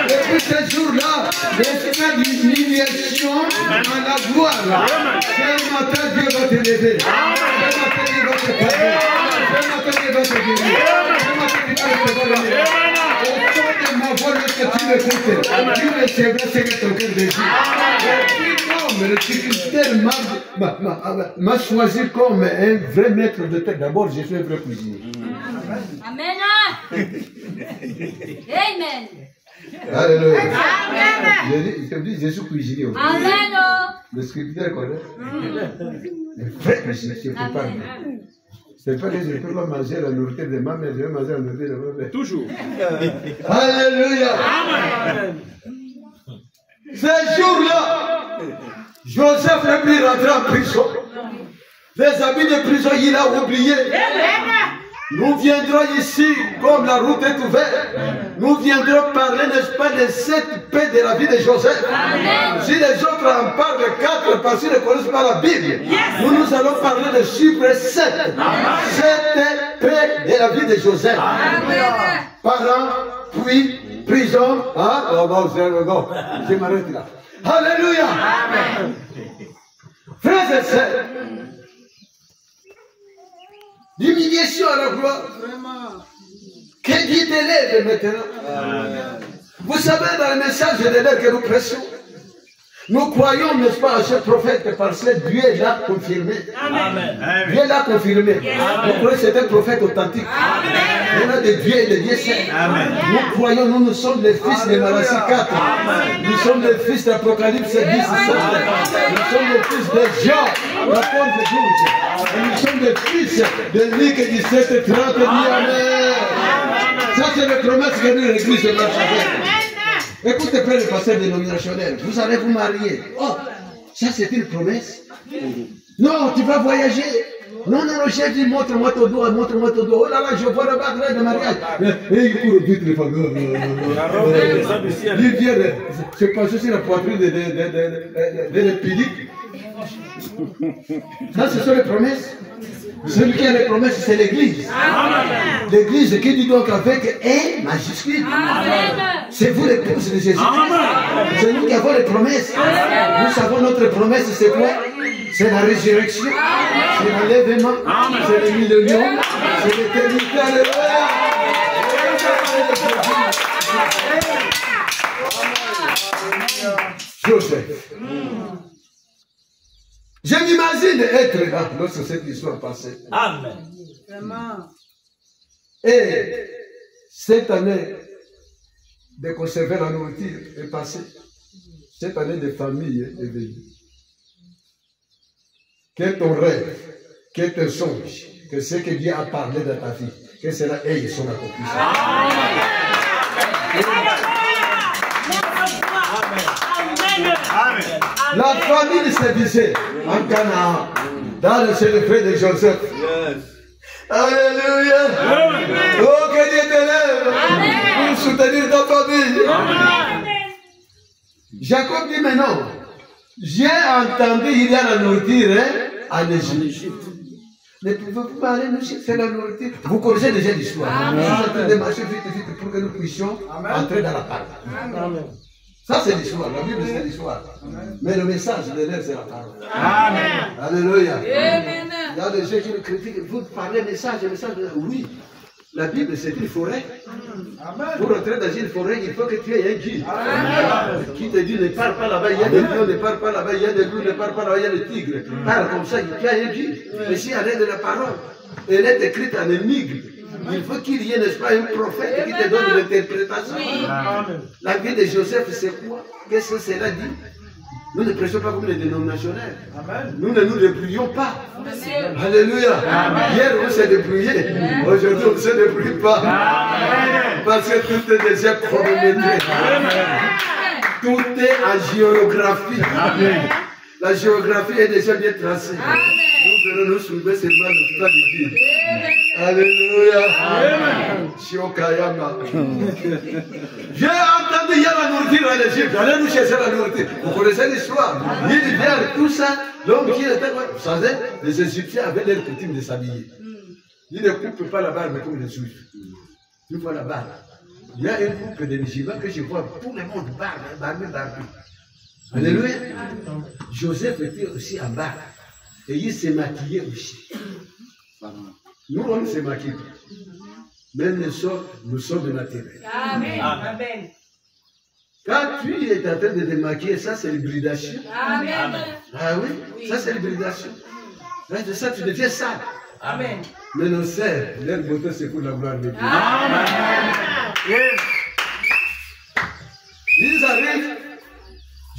Depuis ce jour-là, l'esprit d'humiliation à la gloire. Ce matin, Dieu va te lever. Ce matin, Dieu va te parler. Ce matin, Dieu va te guérir. Ce matin, Dieu va te parler. Au fond de ma voix, lorsque tu m'écoutes, tu recevras ce que ton cœur désire. Le Christ m'a choisi comme un vrai maître de terre. D'abord, je suis un vrai cuisinier. Amen. Amen. Alléluia. Je dis, je suis cuisinier. Amen. Le scripteur connaît. Un vrai cuisinier, je peux pas. C'est pas que je ne peux pas manger la nourriture de ma mère, je vais manger la nourriture de ma mère. Toujours. Alléluia. Amen. Ce jour-là, Joseph n'est plus rentré en prison. Les habits de prison, il a oublié. Nous viendrons ici, comme la route est ouverte. Nous viendrons parler, n'est-ce pas, de cette paix de la vie de Joseph. Si les autres en parlent 4 parce qu'ils ne connaissent pas la Bible, nous allons parler de chiffre 7. Cette paix de la vie de Joseph. Parents, puis prison. Hein? Oh, non, je m'arrête là. Alléluia. Amen. Frères et sœurs, l'humiliation à la gloire. Que Dieu t'élève maintenant. Amen. Vous savez, dans le message de l'élève que nous prêchons, nous croyons, n'est-ce pas, à ce prophète parce que Dieu l'a confirmé. Amen. Dieu l'a confirmé. Vous croyez que c'est un prophète authentique. Amen. Il y a des dieux et des dieux saints. Nous croyons, nous sommes les fils de Malachie 4. Amen. Nous sommes les fils d'Apocalypse 10, 7. Nous sommes les fils de Jean, l'apôtre 12. Et nous sommes les fils de Luc 17, 30. Amen. Ça, c'est les promesses que nous, l'Église de Marseille. Écoutez, frère le pasteur dénominationnel, vous allez vous marier. Oh, ça c'est une promesse. Non, tu vas voyager. Non, j'ai dit, montre-moi ton doigt, montre-moi ton doigt. Oh là là, je vois le bac de mariage. Et il court vite, les fameux. Il vient de se passer sur la poitrine de l'épilique. Ça, ce sont les promesses. Celui qui a les promesses, c'est l'Église. L'Église qui dit donc avec un majuscule. C'est vous l'épouse de Jésus-Christ. C'est nous qui avons les promesses. Nous savons notre promesse, c'est quoi? C'est la résurrection, c'est l'enlèvement, c'est le millénium, c'est l'éternité. Joseph. Je m'imagine être là lorsque cette histoire passée. Amen. Et cette année de conserver la nourriture est passée. Cette année de famille est venue. Quel est ton rêve? Quel est ton songe? Que ce que Dieu a parlé dans ta vie, que cela ait son accomplissement. Amen. La famille se disait en Canaan, dans le secret de Joseph. Alléluia. Oh, que Dieu t'élève pour soutenir ta famille. Amen. Jacob dit, mais non, j'ai entendu il y a la nourriture en Égypte. Ne pouvez-vous pas aller nous chercher la nourriture? Vous connaissez déjà l'histoire. Nous sommes en train de marcher vite pour que nous puissions entrer dans la parole. Ça, c'est l'histoire. La Bible, c'est l'histoire. Mais le message de l'élève, c'est la parole. Amen. Alléluia. Amen. Il y a des gens qui nous critiquent. Vous parlez message. Oui. La Bible, c'est une forêt. Amen. Pour entrer dans une forêt, il faut que tu aies un guide. Qui te dit, ne parle pas là-bas, il y a des lions, ne parle pas là-bas, il y a des loups, ne parle pas là-bas, il y a des tigres. Parle comme ça, tu as un guide. Mais si elle est de la parole, elle est écrite en énigme. Il faut qu'il y ait, n'est-ce pas, un prophète qui te donne l'interprétation. La vie de Joseph, c'est quoi? Qu'est-ce que cela dit? Nous ne prêchons pas comme les dénominationnels. Nous ne nous débrouillons pas. Alléluia. Hier, on s'est débrouillé. Aujourd'hui, on ne se débrouille pas. Parce que tout est déjà chronométré. Tout est en géographie. La géographie est déjà bien tracée. Nous venons nous soulever seulement le plan de Dieu. Alléluia. Shiokayama. J'ai entendu il y a la nourriture en Égypte. Allez nous chercher la nourriture. Vous connaissez l'histoire. Il vient tout ça. Donc, vous savez, les Égyptiens avaient leur coutume de s'habiller. Ils ne coupent pas la barbe comme les Juifs. Une fois la barbe. Il y a un groupe de musulmans que je vois, tout le monde barbe. Alléluia. Joseph était aussi en barbe. Et il s'est maquillé aussi. Nous, on ne se maquille pas. Mais nous sommes naturels. Amen. Amen. Quand tu es en train de te maquiller, ça c'est l'hybridation. Amen. Ah oui, ça c'est l'hybridation. De ça, tu deviens sale. Amen. Mais nos sœurs, leur beauté c'est pour la gloire de Dieu. Amen. Ils arrivent,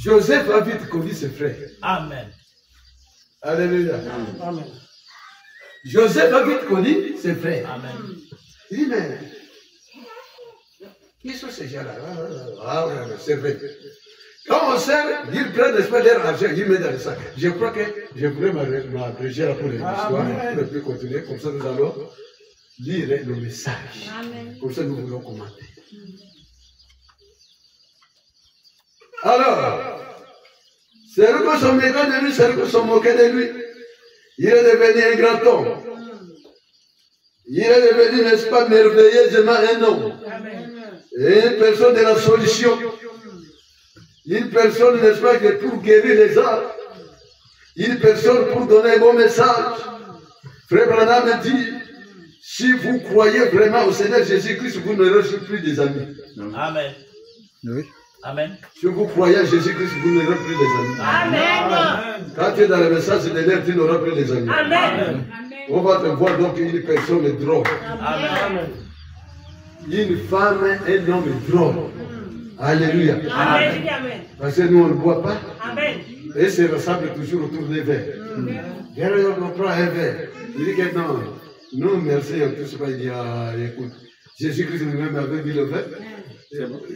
Joseph a vite conduit ses frères. Amen. Alléluia. Amen. Joseph a vite conduit ses frères. Amen. Il dit, mais, qui sont ces gens-là? Ah oui, c'est vrai. Quand on sert, ils prennent leur argent, ils mettent dans le sac. Je crois que je pourrais m'abréger pour l'histoire, pour ne plus continuer. Comme ça, nous allons lire le message. Amen. Comme ça, nous voulons commenter. Alors, c'est eux qui sont mécontents de lui, c'est eux qui sont moqués de lui. Il est devenu un grand homme. Il est devenu, n'est-ce pas, merveilleusement un homme. Et une personne de la solution. Une personne, n'est-ce pas, qui est pour guérir les âmes. Une personne pour donner un bon message. Frère Branham dit, si vous croyez vraiment au Seigneur Jésus-Christ, vous n'aurez plus des amis. Amen. Oui. Amen. Si vous croyez à Jésus-Christ, vous n'aurez plus des amis. Amen. Quand tu es dans le message de l'air, tu n'auras plus des amis. Amen. On va te voir donc une personne drôle. Amen. Une femme, un homme drôle. Alléluia. Amen. Parce que nous, on ne boit pas. Amen. Et se rassemble toujours autour des verres. Derrière, on prend un verre. Il dit que non, non, merci, tout ce qu'il dit, écoute, Jésus-Christ lui-même avait mis le verre.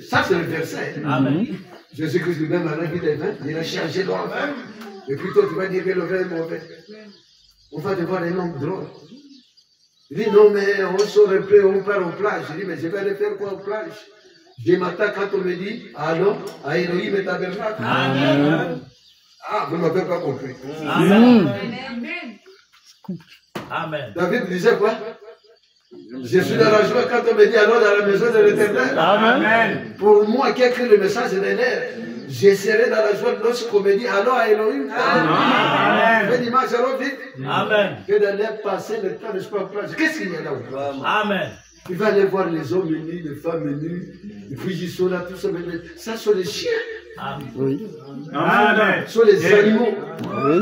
Ça, c'est le verset. Amen. Jésus-Christ lui-même avait mis le verre. Il a changé l'eau en vin. Et puis toi, tu vas dire que le verre est mauvais. On va devoir un homme drôle. Il dit, non, mais on sort un peu, on part en plage. Je dis, mais je vais aller faire quoi en plage? Je m'attends quand on me dit, allons à Elohim et Tabernacle. Amen. Ah, vous ne m'avez pas compris. Amen. Amen. David disait quoi? Je suis dans la joie quand on me dit, allons dans la maison de l'Éternel. Amen. Pour moi qui ai écrit le message de l'air, je serai dans la joie lorsqu'on me dit, allons à Elohim. Amen. Fais dimanche, allons vite. Amen. Que d'aller passer le temps, n'est-ce pas, en plage. Qu'est-ce qu'il y a là-haut? Amen. Tu vas aller voir les hommes nus, les femmes nues, et puis ils sont là, tout ça. Ça sont les chiens, Amen. Oui. Amen. ce sont les animaux. Oui.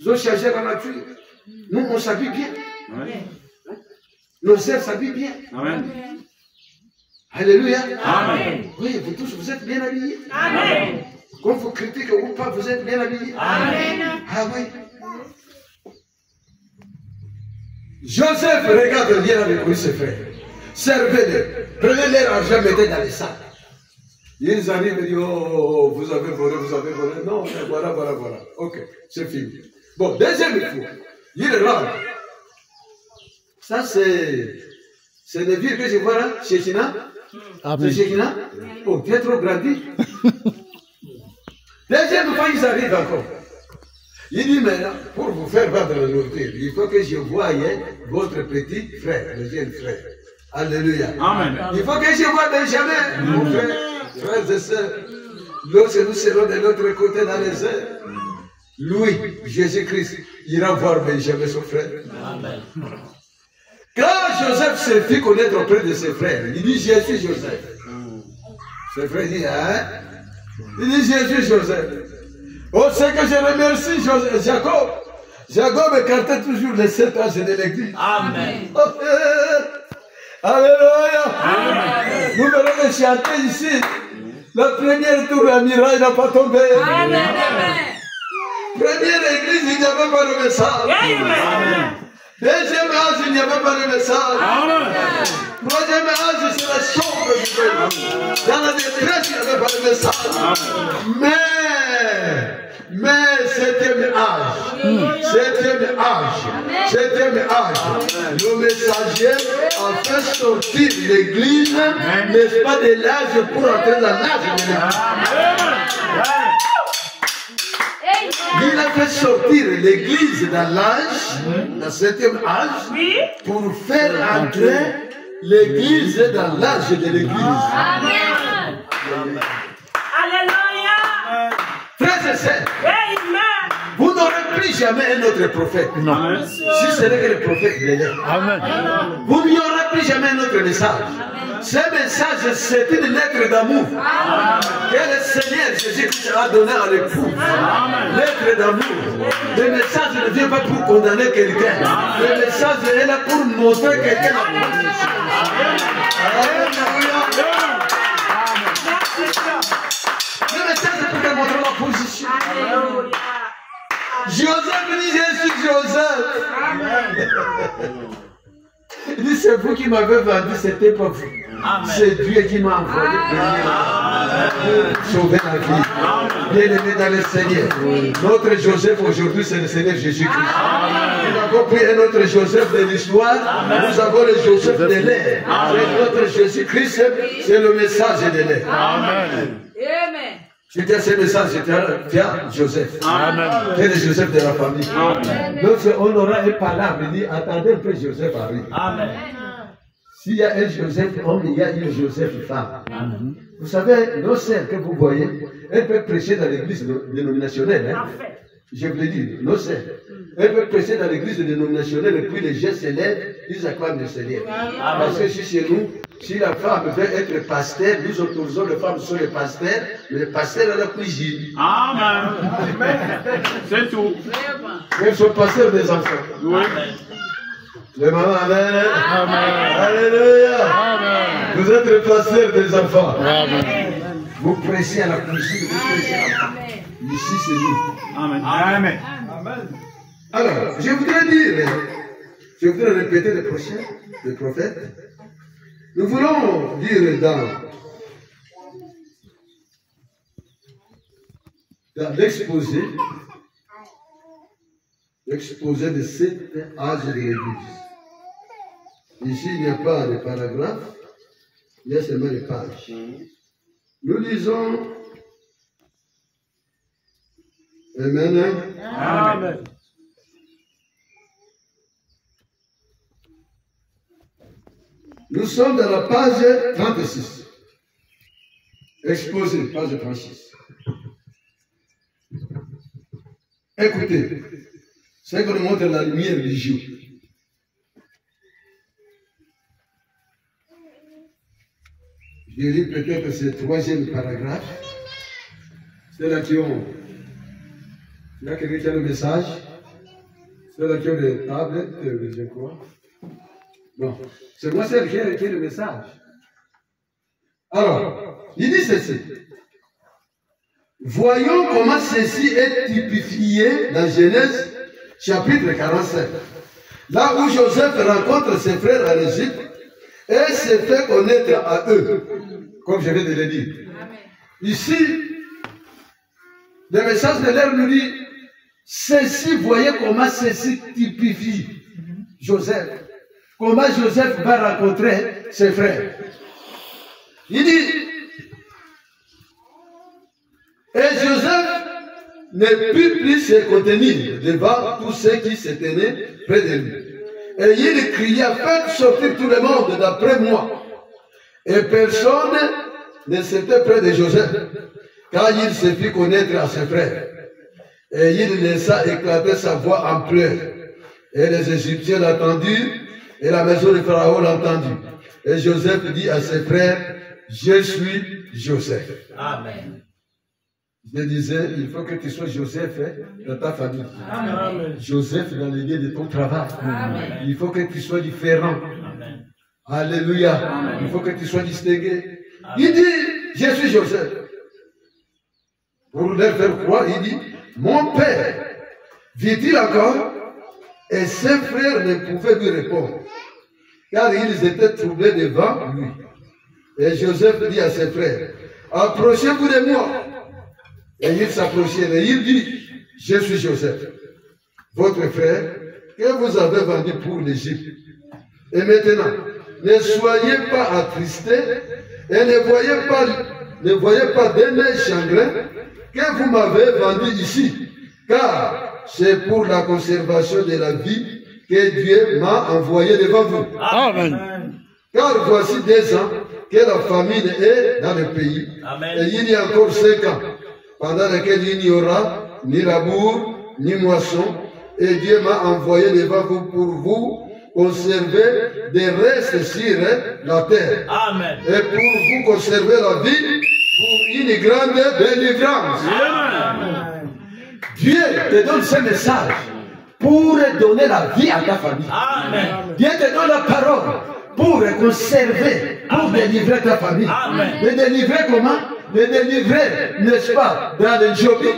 Ils ont changé la nature. Nous, on s'habille bien. Nos sœurs s'habillent bien. Amen. Alléluia. Amen. Oui, vous tous, vous êtes bien habillés. Amen. Quand vous critiquez ou pas, vous êtes bien habillés. Amen. Ah oui. Joseph regarde bien avec ses frères. Servez-les. Prenez leur argent, mettez dans les sacs. Ils arrivent et disent, oh, vous avez volé, vous avez volé. Non, voilà. Ok, c'est fini. Bon, deuxième fois, il rentre. Ça, c'est le vieux que je vois là, Shekina. Amen. C'est Shekina. Oh, tu es trop grandi. Deuxième fois, ils arrivent encore. Il dit maintenant, pour vous faire vendre la nourriture, il faut que je voie votre petit frère, le jeune frère. Alléluia. Amen. Il faut que je voie Benjamin, mon frère, frères et sœurs. Lorsque nous serons de l'autre côté dans les airs, lui, Jésus-Christ, ira voir Benjamin, son frère. Amen. Quand Joseph se fit connaître auprès de ses frères, il dit, je suis Joseph. Ses frères disent, hein? Il dit, je suis Joseph. Oh, c'est que je remercie Jacob. Jacob écartait toujours les 7 âges de l'église. Amen. Oh, alléluia. Nous venons de chanter ici. La première tour à miraille n'a pas tombé. Amen. Première église, il n'y avait pas de message. Amen. Deuxième âge, il n'y avait pas de message. Amen. Troisième âge, c'est la chambre du Dieu. Dans la détresse, il n'y avait pas de message. Mais septième âge, le messager a fait sortir l'église, n'est-ce pas, de l'âge pour entrer dans l'âge de l'église. Il a fait sortir l'église dans l'âge, dans le septième âge, pour faire entrer L'église est dans l'âge de l'église. Amen. Alléluia. Frères et sœurs, Amen. vous n'aurez plus jamais un autre prophète. Non. Si ce n'est que le prophète Bénin. Amen. Vous n'aurez plus jamais un autre message. Ce message, c'est une lettre d'amour que le Seigneur Jésus-Christ a donné à l'époux. Lettre d'amour. Le message ne vient pas pour condamner quelqu'un. Le message est là pour montrer quelqu'un la position. Alléluia. Le message est pour te montrer la position. Joseph dit, je suis Joseph. Il dit, c'est vous qui m'avez vendu, c'était pas vous. C'est Dieu qui m'a envoyé pour sauver la vie. Bien-aimé dans le Seigneur. Notre Joseph aujourd'hui, c'est le Seigneur Jésus-Christ. Nous avons pris un autre Joseph de l'histoire. Nous avons le Joseph de l'air. Notre Jésus-Christ, c'est le message de l'air. Amen. Tu tiens ce message, tiens Joseph. Amen. Tiens le Joseph de la famille. Donc on aura un palabre, il dit, attendez un peu, Joseph arrive. Amen. S'il y a un Joseph homme, il y a une Joseph femme. Vous savez, nos sœurs que vous voyez, elles peuvent prêcher dans l'église dénominationnelle. Hein? Je vous l'ai dit, nos sœurs. Elles peuvent prêcher dans l'église dénominationnelle et puis les gens se lèvent, ils acclament le Seigneur. Parce que chez nous, si la femme veut être pasteur, nous autorisons les femmes sur les pasteurs, mais le pasteur a la cuisine. Amen. C'est tout. Elles sont pasteurs des enfants. Oui. Les mamans, amen. Amen. Alléluia. Amen. Vous êtes le pasteur des enfants. Amen. Vous prêchez à la cuisine, vous prêchez à la femme. Ici, c'est nous. Amen. Amen. Alors, je voudrais répéter le prochain, le prophète. Nous voulons dire dans l'exposé de 7 âges de l'Église. Ici, il n'y a pas de paragraphe, il y a seulement des pages. Nous lisons Amen. Amen. Nous sommes dans la page 36. Exposé, page 36. Écoutez, c'est qu'on nous montre la lumière du jour. Je lis peut-être ce 3e paragraphe. C'est là qui ont. Il y a quelqu'un qui a le message. C'est là qui ont les tablettes, je crois. Bon, c'est moi seul qui ai le message. Alors, il dit ceci. Voyons comment ceci est typifié dans Genèse chapitre 45. Là où Joseph rencontre ses frères en Égypte et se fait connaître à eux, comme je viens de le dire. Ici, le message de l'air nous dit, ceci, voyez comment ceci typifie Joseph. Comment Joseph va rencontrer ses frères. Il dit, et Joseph ne put plus se contenir devant tous ceux qui se tenaient près de lui. Et il cria, faites sortir tout le monde d'après moi. Et personne ne s'était près de Joseph, car il se fit connaître à ses frères. Et il laissa éclater sa voix en pleurs. Et les Égyptiens l'entendirent, et la maison de Pharaon l'entendit. Et Joseph dit à ses frères, je suis Joseph. Amen. Je disais, il faut que tu sois Joseph dans ta famille. Amen. Joseph dans le lieu de ton travail. Amen. Il faut que tu sois différent. Amen. Alléluia. Amen. Il faut que tu sois distingué. Il dit, je suis Joseph. Pour leur faire croire, il dit, mon père, vit-il encore? Et ses frères ne pouvaient lui répondre, car ils étaient troublés devant lui. Et Joseph dit à ses frères, approchez-vous de moi. Et ils s'approchèrent et il dit, je suis Joseph, votre frère, que vous avez vendu pour l'Égypte. Et maintenant, ne soyez pas attristés et ne voyez pas d'un œil chagrin que vous m'avez vendu ici, car c'est pour la conservation de la vie que Dieu m'a envoyé devant vous. Amen. Car voici 2 ans que la famine est dans le pays. Amen. Et il y a encore 5 ans, pendant lesquels il n'y aura ni labour, ni moisson. Et Dieu m'a envoyé devant vous pour vous conserver des restes sur la terre. Amen. Et pour vous conserver la vie pour une grande délivrance. Amen. Dieu te donne ce message pour donner la vie à ta famille. Amen. Dieu te donne la parole pour conserver, pour délivrer ta famille. Amen. De délivrer comment? De délivrer, n'est-ce pas, dans les Jobi,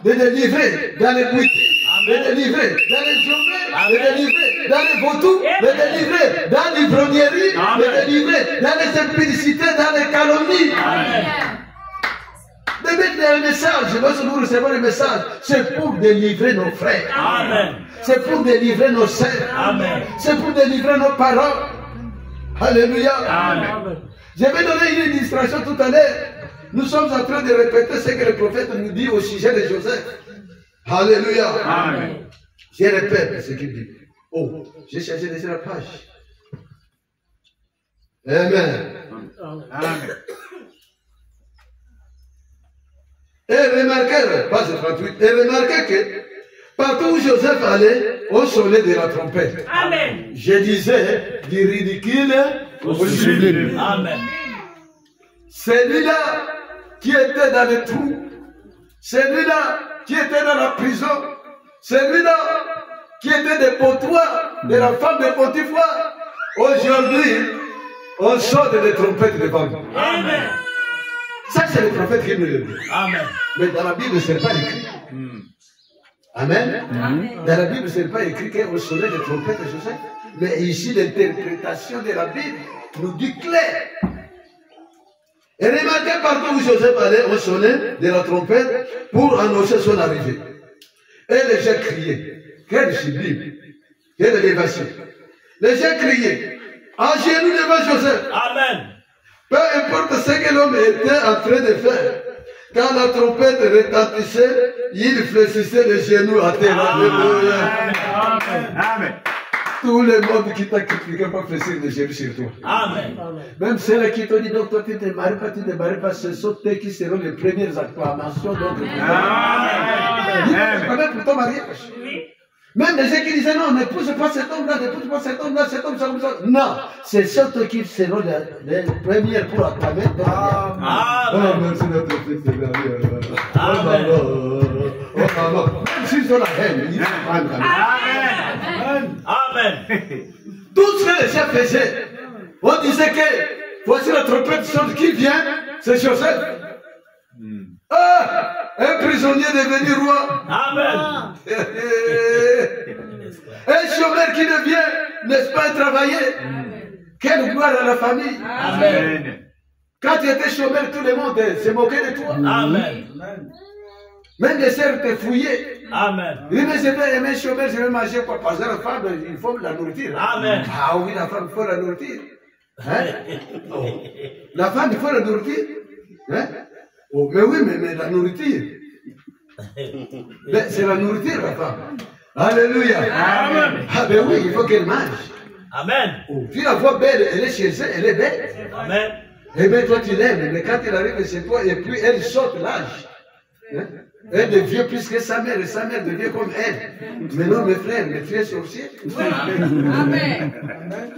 de délivrer dans les Bouiti, de délivrer dans les Jobé, de délivrer dans les Vautoux, de délivrer dans l'ivrognerie, de délivrer dans les impudicités, dans les calomnies. Amen. De mettre un message, lorsque nous recevons le message, c'est pour délivrer nos frères. Amen. C'est pour délivrer nos sœurs. Amen. C'est pour délivrer nos parents. Alléluia. Amen. Je vais donner une illustration tout à l'heure. Nous sommes en train de répéter ce que le prophète nous dit au sujet de Joseph. Alléluia. Amen. Je répète ce qu'il dit. Oh, j'ai cherché déjà la page. Amen. Amen. Et remarquez, page 38, et remarquez que partout où Joseph allait, on sonnait de la trompette. Amen. Je disais du ridicule au sublime. Amen. Celui-là qui était dans le trou, celui-là qui était dans la prison, celui-là qui était des potoirs de la femme de Potiphar, aujourd'hui, on sort des trompettes devant nous. Amen. Ça, c'est le prophète qui nous le dit. Amen. Mais dans la Bible, ce n'est pas écrit. Amen. Dans la Bible, ce n'est pas écrit qu'on sonnait des trompettes, je sais. Mais ici, l'interprétation de la Bible nous dit clair. Et remarquez partout où Joseph allait, on sonnait de la trompette pour annoncer son arrivée. Et les gens criaient. Quel sublime. Quelle élévation. Les gens criaient. À genoux devant Joseph. Amen. Peu importe ce que l'homme était en train de faire. Quand la trompette retentissait, il fléchissait les genoux à terre. Alléluia. Amen. Tout le monde qui t'a critiqué pas fléchir les genoux sur toi. Amen. Même ceux qui t'ont dit, donc toi tu ne te maries pas, tu ne te maries pas, ce sont eux qui seront les premières acclamations. Donc, Amen. quand même pour ton mariage. Même les gens qui disaient non, n'épouse pas cet homme-là, n'épouse pas cet homme-là, cet homme, ça comme ça. Non, c'est surtout qui seront les premières pour acclamer ton mariage. Amen. Oh, merci notre fils de la vie. Amen. Oh, maman. Même s'ils ont la haine, ils sont pas Amen. Amen. tout ce que les gens faisaient, on disait que voici la trompette sonne, qui vient? C'est Joseph. Ah, un prisonnier devenu roi. Amen. Un chômeur qui devient, n'est-ce pas, travailler. Quelle gloire à la famille. Amen. Quand tu étais chômeur, tout le monde se moquait de toi. Amen. Même les sœurs te fouillaient. Amen. Il dit, mais je vais aimer chômeur, je vais manger quoi? Parce que la femme, il faut la nourriture. Amen. Ah oui, la femme, il faut la nourriture. Hein? Oh. La femme, il faut la nourriture. Hein? Oh, mais oui, mais la nourriture. C'est la nourriture, la femme. Alléluia. Amen. Ah ben oui, il faut qu'elle mange. Amen. Oh, tu la vois belle, elle est chez elle, elle est belle. Amen. Eh bien, toi, tu l'aimes, mais quand elle arrive chez toi, et puis elle saute l'âge. Hein? Elle devient plus que sa mère, et sa mère devient comme elle. Mais non, mes frères, mais tu es sorcier. Amen.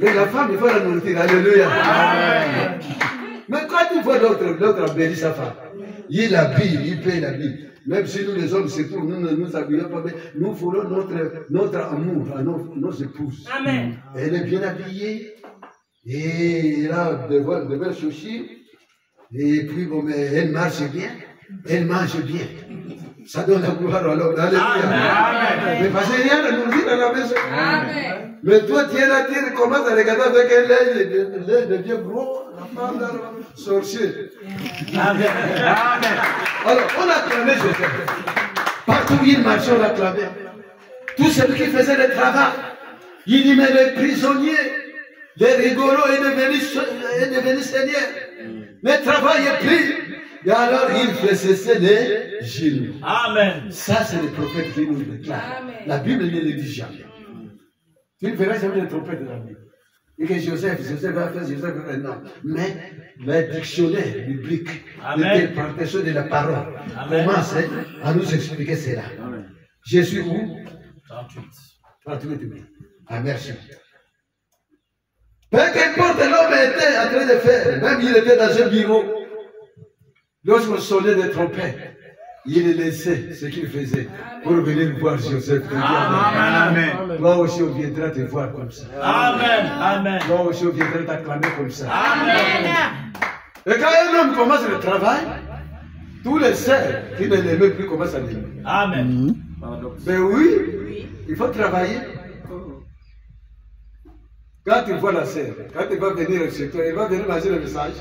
Mais la femme, il faut la nourriture. Alléluia. Amen. Mais quand tu vois l'autre embellit sa femme, il l'habille, il paye l'habille. Même si nous, les hommes, c'est pour nous ne nous habillons pas, mais nous voulons notre amour à nos épouses. Amen. Elle est bien habillée, et là, devant souci, et puis, bon, mais elle marche bien, elle mange bien. Ça donne la gloire à l'homme. Alléluia. Amen. Mais parce qu'il y a la nourriture à la maison. Amen. Mais toi, tu es là, tu commences à regarder avec un lait devient gros, la femme, sorcier. Amen. Alors, on acclamait Joseph. Partout où il marchait, on l'acclamait. Tout celui qui faisait le travail, il dit, mais les prisonniers, les rigolos est devenu seigneur. Ne travaillez plus. Et alors, il faisait les genoux. Amen. Ça, c'est le prophète qui nous déclare. Amen. La Bible ne le dit jamais. Tu ne verras jamais les trompettes de la Bible. Et que Joseph va faire, Joseph va faire, non. Mais le dictionnaire biblique, l'interprétation de la parole, commence à nous expliquer cela. Jésus où 38 000. Ah, merci. Peu qu'importe l'homme était en train de faire, même il était dans un bureau, lorsqu'on sonnait des trompettes, il laissait ce qu'il faisait pour venir voir Joseph. Amen. Toi aussi, on viendra te voir comme ça. Amen. Amen. Toi aussi, on viendra t'acclamer comme ça. Amen. Et quand un homme commence le travail, tous les sœurs qui ne l'aimaient plus commencent à l'aimer. Amen. Mais oui, il faut travailler. Quand tu vois la sœur, quand elle va venir chez toi, elle va venir manger le message.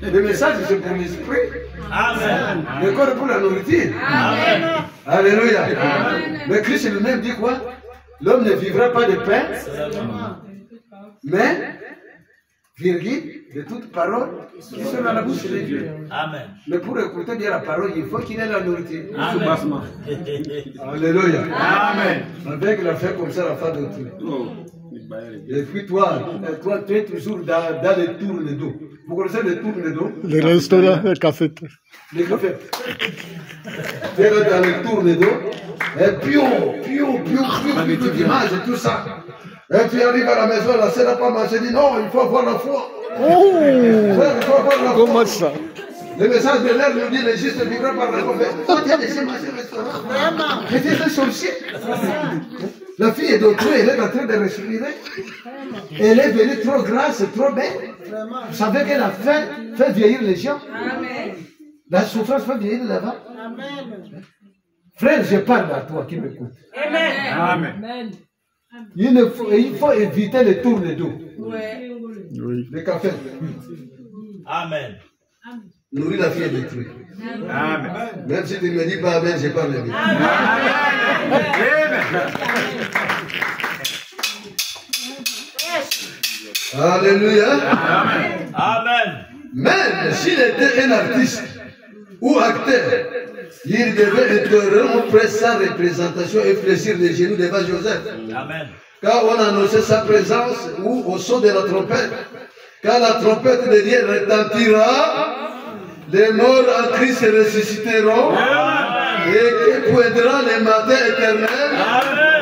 Le message, c'est pour l'esprit. Amen. Le corps pour la nourriture. Amen. Alléluia. Mais Christ lui-même dit quoi? L'homme ne vivra pas de pain, mais, virgule, de toute parole qui sont dans la bouche de Dieu. Amen. Mais pour écouter bien la parole, il faut qu'il ait la nourriture. Amen. Alléluia. Amen. Avec la fait comme ça, la fin de tout. Et puis toi, tu es toujours dans les tours de dos. Vous connaissez les tours de dos? Le restaurant, le café. Les cafés. Tu es dans les tours de dos. Et piou, tu manges et tout ça. Et tu arrives à la maison, la sœur n'a pas mangé, dit non, il faut avoir la foi. Oh! Il faut avoir la foi. Comment ça? Le message de l'air nous dit le juste vivra par la foi. Toi, tu as laissé manger au restaurant. Vraiment. Mais tu es un sorcier. La fille est d'autrui, elle est en train de respirer. Elle est venue trop grasse, trop belle. Vous savez qu'elle a fait vieillir les gens. Amen. La souffrance fait vieillir l'avant. Amen. Frère, je parle à toi qui m'écoute. Amen. Amen. Il faut éviter les tours de dos. Oui. Le café. Amen. Nourrir la fille est détruite. Amen. Même si tu ne me dis pas Amen, je parle bien. Alléluia. Amen. Même s'il était un artiste ou acteur, il devait interrompre sa représentation et fléchir les genoux devant Joseph. Amen. Quand on annonçait sa présence ou au son de la trompette, quand la trompette de Dieu retentira, les morts en Christ ressusciteront et qui poindra les matins éternels,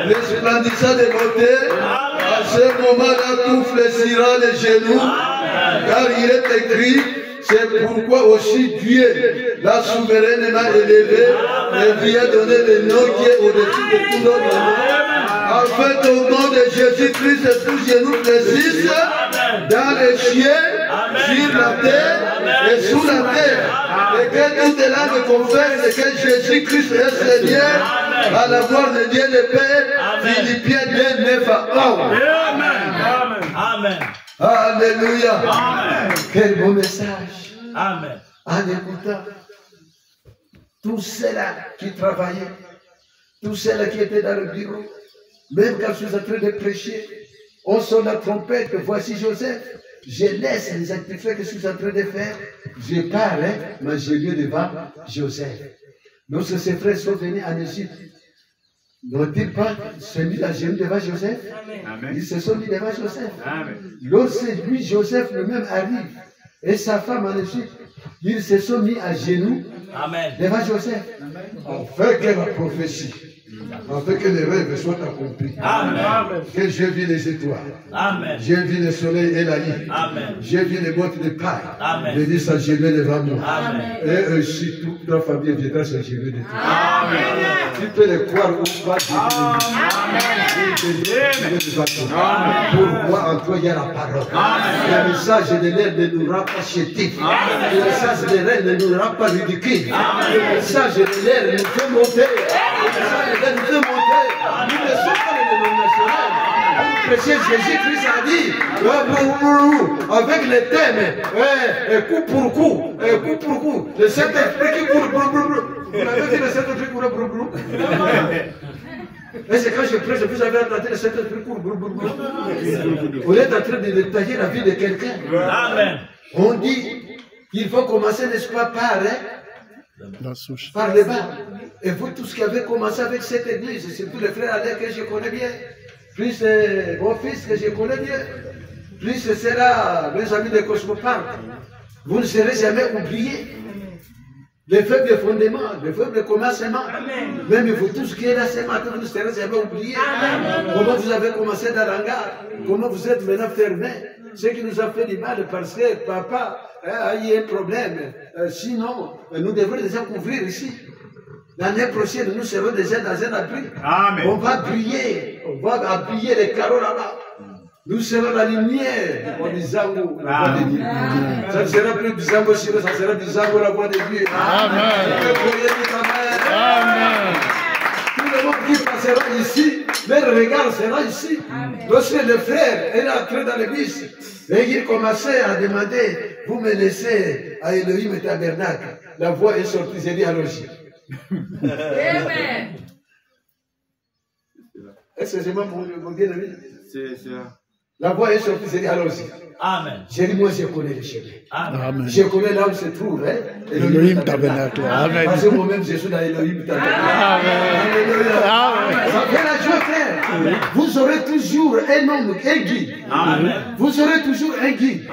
resplendissant de beauté. À ce moment-là, tout fléchira les genoux, car il est écrit, c'est pourquoi aussi Dieu l'a souverainement élevé et lui a donné le nom qui est au-dessus de tout autre nom, afin qu'au nom de Jésus-Christ, tous genoux fléchissent dans les cieux, sur la terre et sous la terre, et que toutes les langues confessent que Jésus-Christ est Seigneur, à la gloire de Dieu le Père. Philippiens 2, 9 à 11. Amen. Alléluia. Amen. Quel beau message. Amen. En écoutant tous ceux-là qui travaillaient, tous ceux-là qui étaient dans le bureau, même quand je suis en train de prêcher, on sonne la trompette, voici Joseph. Je laisse les activités que je suis en train de faire. Je parle, mais je viens devant Joseph. Lorsque ses frères sont venus en Égypte, n'ont-ils pas se mis à genoux devant Joseph? Amen. Ils se sont mis devant Joseph. Amen. Lorsque lui, Joseph lui-même arrive, et sa femme en Égypte, ils se sont mis à genoux Amen. devant Joseph. Afin que la prophétie, afin que les rêves soient accomplis. Amen. Que Dieu vit les étoiles. Amen. Dieu vit le soleil et la nuit. Amen. Dieu vit les bottes de paille. Amen. Venez s'agenouiller devant moi. Amen. Et ainsi toute ta famille viendra s'agenouiller de toi. Amen. Tu peux le croire ou pas. Pourquoi en toi il y a la parole. Le message de l'air ne nous rend pas chétif. Le message de l'air ne nous rend pas ridicule. Le message de l'air nous fait monter. Le message de l'air nous fait monter. Nous ne sommes pas les dénominationnels. Prêcher Jésus-Christ a dit, avec les thèmes, coup pour coup, le Saint-Esprit qui court, vous l'avez dit, le Saint-Esprit court, mais c'est quand je prêche, vous avez entendu le Saint-Esprit court, on est en train de détailler la vie de quelqu'un. Amen. On dit qu'il faut commencer, n'est-ce pas, La souche. par le bas. Et vous tous qui avez commencé avec cette église, surtout les frères Alain que je connais bien, plus mon fils que je connais bien, plus ce sera mes amis de Cosmopark. Vous ne serez jamais oubliés. Les faibles fondements, les faibles commencements. Même vous tous qui êtes là ce matin, vous ne serez jamais oubliés. Comment vous avez commencé dans l'hangar, comment vous êtes maintenant fermé. Ce qui nous a fait du mal parce que papa a eu un problème. Sinon, nous devons déjà couvrir ici. L'année prochaine, nous serons déjà dans un abri. Amen. On va briller. On va habiller les carreaux là-bas. Nous serons la lumière au Bizango, la voix de Dieu. Ça ne sera plus Bizango Chiro, ça sera Bizango, la voix de Dieu. Amen. Amen. Tout le monde qui passera ici, leur regard sera ici. Lorsque le frère est entré dans l'église, et il commençait à demander, vous me laissez à Elohim et Tabernacle. La voix est sortie, j'ai dit allons-y. Amen. Est-ce que c'est moi mon bien-aimé? C'est ça. La voix est sortie, j'ai dit allons-y. Amen. J'ai dit, moi je connais le chemin. Amen. Je connais là où se trouve, hein? Elohim Tabernacle. Amen. Parce que moi-même, je suis dans Elohim Tabernacle. Alléluia. Ça fait la joie, frère. Vous aurez toujours un homme, un guide. Amen. Vous aurez toujours un guide.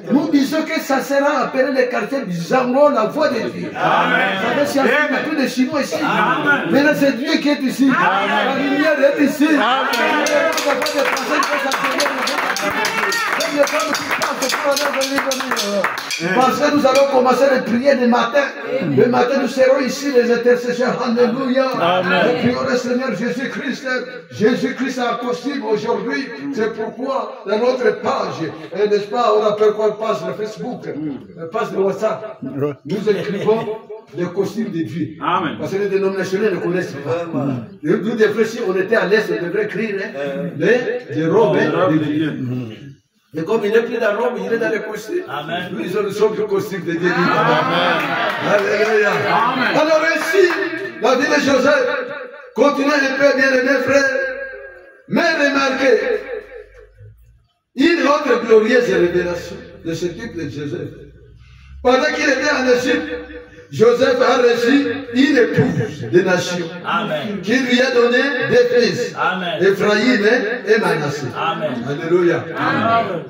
Nous disons que ça sera appelé le quartier du Zango, la voix de Dieu. Amen. Ça veut dire qu'il y a tous les Chinois ici. Amen. Maintenant, c'est Dieu qui est ici. La lumière est ici. Parce que nous allons commencer les prières le matin. Le matin, nous serons ici, les intercesseurs. Alléluia. Nous prions le Seigneur Jésus-Christ. Jésus-Christ est possible aujourd'hui. C'est pourquoi, dans notre page, n'est-ce pas, on appelle quoi page de Facebook, page de WhatsApp, nous écrivons le costume de Dieu. Amen. Parce que les dénominations ne connaissent pas. Nous devrions, si on était à l'Est, on devrait écrire les robes de Dieu. Mais comme il n'est plus dans l'homme, il est dans le costume. Amen. Nous, nous sommes le costume de Dieu. Amen. Alléluia. Amen. Alors ainsi, la vie de Joseph, continuez un peu bien aimés frères, mais remarquez, une autre glorieuse révélation de ce type de Joseph. Pendant qu'il était en Égypte, Joseph a reçu une épouse des nations. Amen. Qui lui a donné des fils. Amen. Ephraïm et Manassé. Amen. Alléluia. Amen.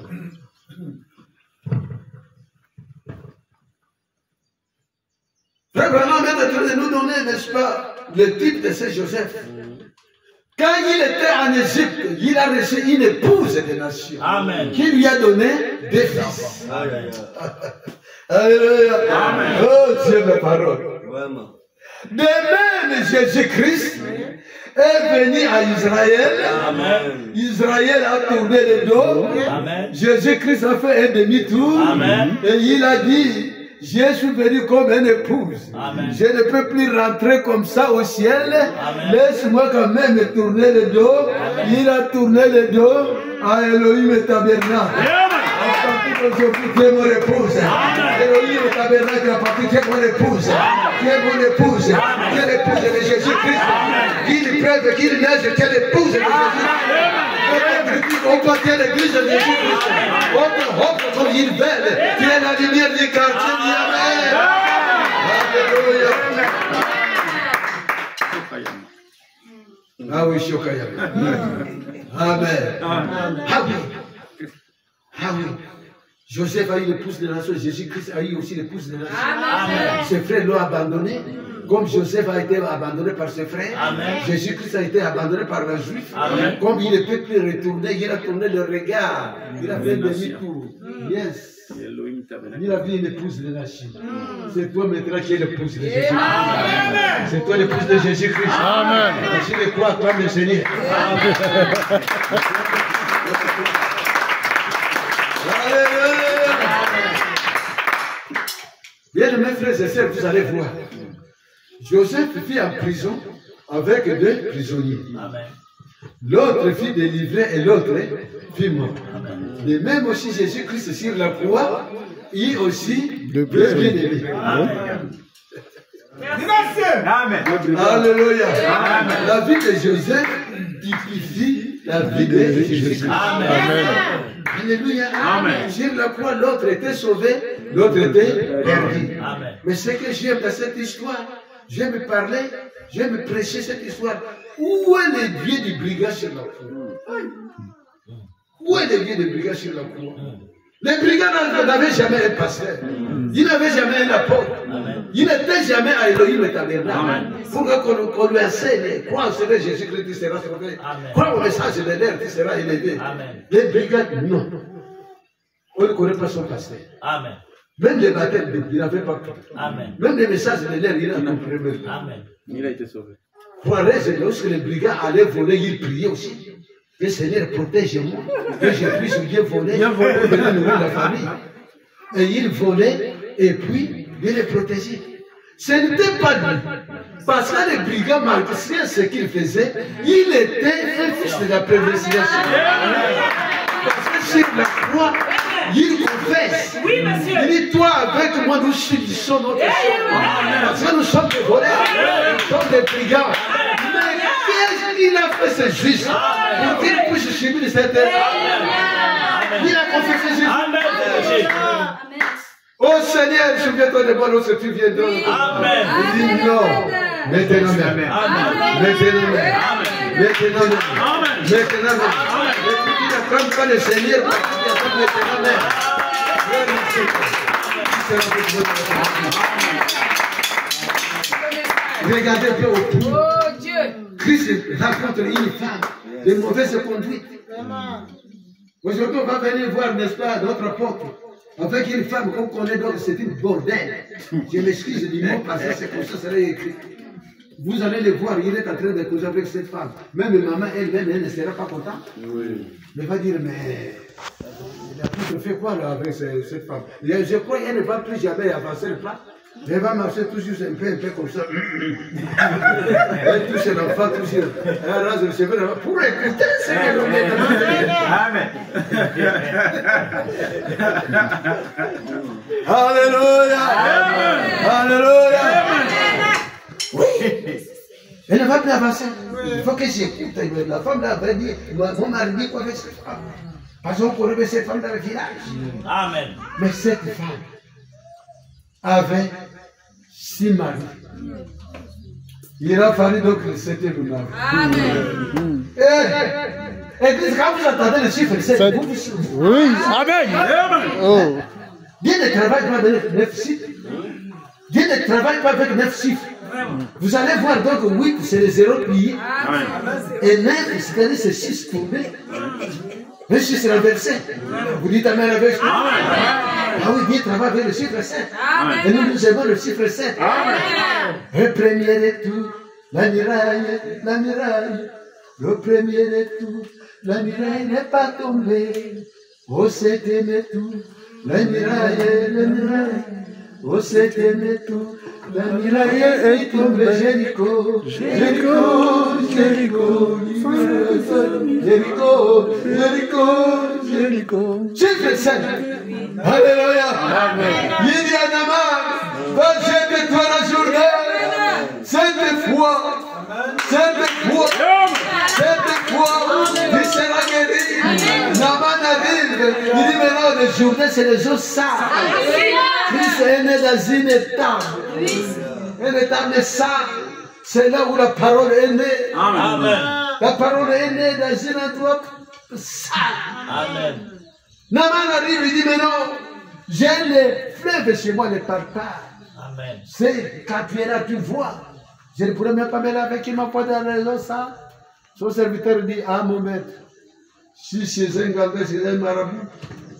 Frère Branham est en train de nous donner, n'est-ce pas, le type de ce Joseph. Quand il était en Égypte, il a reçu une épouse des nations. Amen. Qui lui a donné des fils. Alléluia. Alléluia. Oh Dieu, ma parole. De même, Jésus-Christ est venu à Israël. Amen. Israël a tourné le dos. Amen. Jésus-Christ a fait un demi-tour. Amen. Et il a dit, je suis venu comme une épouse. Amen. Je ne peux plus rentrer comme ça au ciel. Amen. Laisse-moi quand même tourner le dos. Amen. Il a tourné le dos à Elohim et Tabernacle. À partir d'aujourd'hui, tu es mon épouse. Elohim et Tabernacle, à partir tu es mon épouse. Tu es mon épouse. Tu es l'épouse de Jésus-Christ. Qu'il pleuve, qu'il neige, tu es l'épouse de Jésus-Christ. On contient l'église de Jésus-Christ. On te hop comme il belle. Tu es la lumière du quartier. Dis Amen. Alléluia. Ah oui, Shokaya. Amen. Ah oui. Ah oui. Joseph a eu l'épouse de la nation. Jésus-Christ a eu aussi l'épouse de la nation. Ses frères l'ont abandonné. Comme Joseph a été abandonné par ses frères, Jésus-Christ a été abandonné par les Juifs. Comme il ne peut plus retourner, il a tourné le regard. Il a fait demi-tour. Yes. Il a vu une épouse de la Chine. C'est toi maintenant qui es l'épouse de Jésus-Christ. C'est toi l'épouse de Jésus-Christ. Amen. Je le crois, toi le Seigneur. Bien, mes frères et sœurs, vous allez voir. Joseph fut en prison avec deux prisonniers. L'autre fut délivré et l'autre fut mort. Et même aussi Jésus-Christ sur la croix, il aussi deux bien-aimés. Amen. Alléluia. La vie de Joseph typifie la vie de Jésus-Christ. Amen. Alléluia. Sur la croix, l'autre était sauvé, l'autre était perdu. Mais ce que j'aime dans cette histoire, j'aime parler, j'aime prêcher cette histoire. Où est le Dieu du brigand sur la croix? Où est le Dieu du brigand sur la croix? Les brigands n'avaient jamais un pasteur. Ils n'avaient jamais un apôtre. Ils n'étaient jamais à Elohim et tabernacle. Pour qu'on lui enseigne, crois en Seigneur Jésus-Christ, tu seras sauvé. Crois au message de l'air, tu seras élevé. Les brigands, non. On ne connaît pas son pasteur. Même les baptêmes, il n'avait pas cru. Même les messages de l'air, il n'a compris même pas. Il a été sauvé. Pour raison, lorsque les brigands allaient voler, ils priaient aussi. Que Seigneur protège-moi, que je puisse bien voler, pour venir nourrir la famille. Et ils volaient, et puis, Dieu les protégeait. Ce n'était pas lui. Parce que les brigands, malgré ce qu'ils faisaient, il était un fils de la prédestination. Parce que sur la croix, il confesse. Oui, monsieur. Il dit, toi, avec moi, nous subissons notre sang. Parce que nous sommes des voleurs, nous sommes des brigands. Mais qu'est-ce qu'il a fait, ce juste, pour qu'il puisse subir cette terre? Il a confessé Jésus. Oh Seigneur, souviens-toi de moi lorsque tu viendras. Amen. Il dit non. Maintenant même. Maintenant même. Maintenant même. Maintenant même. Et puis il n'attend pas le Seigneur parce qu'il attend maintenant même. Regardez bien autour. Oh Dieu. Christ rencontre une femme de mauvaise conduite. Aujourd'hui, on va venir voir, n'est-ce pas, notre apôtre. Avec une femme qu'on connaît, donc c'est une bordelle. Je m'excuse du mot parce que c'est comme ça, ça serait écrit. Vous allez le voir, il est en train de causer avec cette femme. Même maman elle-même, elle ne sera pas contente. Oui. Elle va dire, mais l'apôtre fait quoi là avec cette femme? Je crois qu'elle ne va plus jamais avancer le pas. Elle va marcher toujours un peu comme ça. Elle touche l'enfant, toujours. Elle rase le cheveu. Pour écouter, c'est que l'on est. Amen. Alléluia. Alléluia. Oui. Elle ne va plus avancer. Il faut que j'écoute. La femme là va dire, mon mari dit quoi avec cette femme? Parce qu'on connaît cette femme dans le village. Amen. Mais cette femme avait 6 maris. Il a fallu donc que c'était le mari. Amen. Et quand vous entendez le chiffre 7, vous vous... Oui, Amen. Oh. Dieu ne travaille pas avec 9 chiffres. Dieu ne travaille pas avec 9 chiffres. Vous allez voir donc 8, c'est les 0 pliés. Et 9, c'est-à-dire c'est 6 tournés. Le chiffre c'est renversé. Vous dites Amen avec moi. Ah oui, Dieu travaille avec le chiffre 7. Et nous nous aimons le chiffre 7. Le premier de tout, la muraille, la muraille. Le premier de tout, la muraille n'est pas tombée. Au septième de tout, la muraille, la muraille. Au septième de tout, la muraille est tombée. Jéricho, Jéricho, Jéricho, Jéricho, Jéricho, Jéricho. Chiffre 7. Alléluia. Il dit à Naman, va jeter toi la journée. Cette fois, tu seras guéri. Naman arrive. Il dit maintenant, les journées, c'est les jours sables. Christ est né dans une étable. Une étable sable. C'est là où la parole est née. Amen. La parole est née dans un endroit sale. Amen. Naman arrive, il dit, mais non, j'ai les fleuves chez moi, les parpaings. Amen. C'est quand tu es là, tu vois. Je ne pourrais même pas me laver qui m'a posé dans la raison ça. Son serviteur dit, ah mon maître, si chez un gardien, chez un marabout,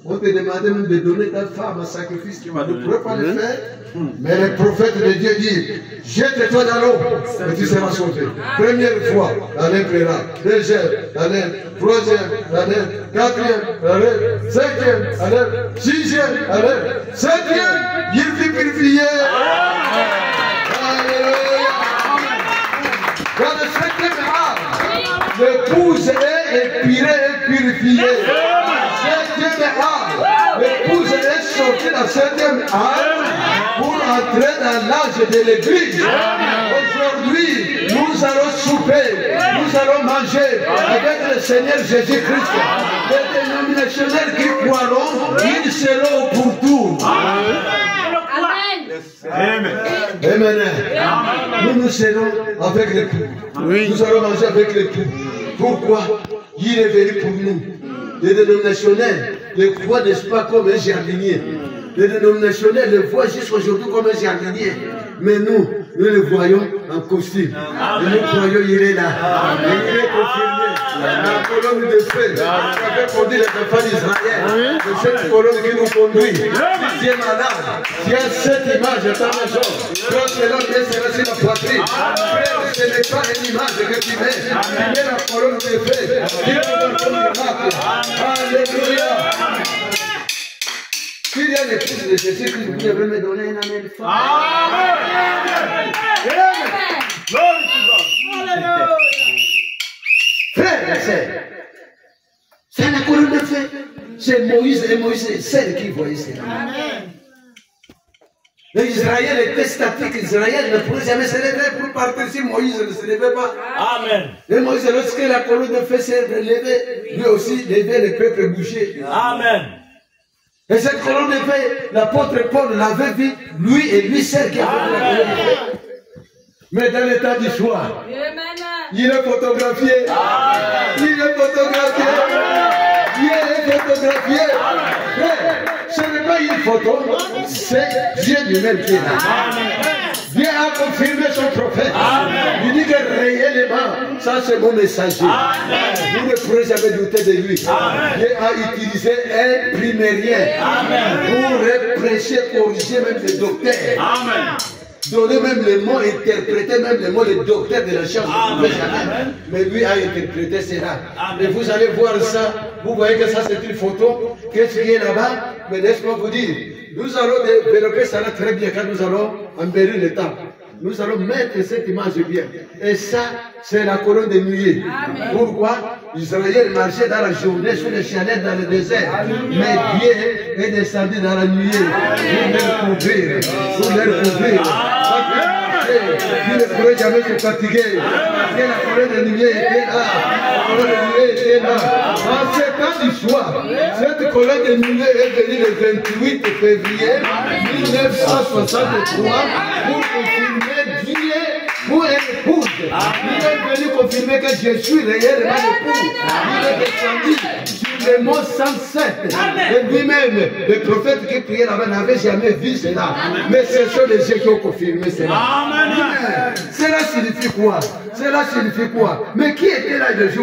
on te demandait même de donner ta femme en sacrifice, tu ne pourrais pas le faire. Mais le prophète de Dieu dit, jette-toi dans l'eau et tu seras sauvé. Première fois, la lèvre est là. Deuxième, la lèvre. Troisième, la lèvre. Quatrième, la lèvre. Cinquième, la lèvre. Sixième, la lèvre. Septième, il fit purifier. Alléluia. Dans le septième âge, l'épouse est épirée et purifiée. Septième âge, l'épouse est sortie dans le septième âge pour entrer dans l'âge de l'église. Aujourd'hui, nous allons souper, nous allons manger avec le Seigneur Jésus-Christ. Les dénominationnaires qui croiront, ils seront pour tout. Amen. Amen. Nous serons avec l'époux. Oui. Nous allons manger avec l'époux. Pourquoi? Il est venu pour nous. Les dénominationnels les voient, n'est-ce pas, comme un jardinier. Les dénominationnels les voient jusqu'aujourd'hui comme un jardinier. Mais nous le voyons en costume. Et nous croyons qu'il est là. Et il est confirmé. La colonne de feu qui avait conduit les enfants d'Israël. C'est cette colonne qui nous conduit. Si tu es malade, si tu as cette image de ta maison, prends cela et sera sur la poitrine. Frère, ce n'est pas une image que tu mets. Tu mets la colonne de feu. Tu es un miracle. Alléluia. S'il y a l'épouse de Jésus-Christ, vous devez me donner un amen fort. Amen. Frère et sœur, c'est la colonne de feu. C'est Moïse et Moïse et celle qui voyaient cela. Israël était statique. Israël ne pouvait jamais se lever pour partir si Moïse ne se levait pas. Amen. Et Moïse, lorsque la colonne de feu s'est relevée, lui aussi levait le peuple bouché. Amen. Et cette colonne de feu, l'apôtre Paul l'avait vu, lui et lui seul qui avait vu la colonne de feu. Mais dans l'état du soir, il est photographié. Il est photographié. Il est photographié. Ce n'est pas une photo, c'est Dieu lui-même qui est là. Dieu a confirmé son prophète. Il dit que réellement, ça c'est mon messager. Vous ne pourrez jamais douter de lui. Dieu a utilisé un primérien pour prêcher, corriger même les docteurs. Donner même les mots, interpréter même les mots des docteurs de la science. Mais lui a interprété cela. Et vous allez voir ça. Vous voyez que ça c'est une photo. Qu'est-ce qui est là-bas? Mais laisse-moi vous dire. Nous allons développer ça là très bien quand nous allons embellir le temple. Nous allons mettre cette image bien. Et ça, c'est la colonne de nuée. Pourquoi? Israël marchait dans la journée sous les chalets dans le désert. Mais Dieu est descendu dans la nuée pour les couvrir. Pour les couvrir. Il ne pourrait jamais se fatiguer. Parce que la colonne de nuée était là. La colonne de nuée était là. En ce temps du soir, cette colonne de nuée est venue le 28 février 1963 pour confirmer Dieu pour une épouse. Il est venu confirmer que je suis réellement l'épouse. Il est descendu sur le mont 107. Et lui-même, le prophète qui priait là-bas n'avait jamais vu cela. Mais ce sont les yeux qui ont confirmé cela. Cela signifie quoi? Cela signifie quoi? Mais qui était là le jour?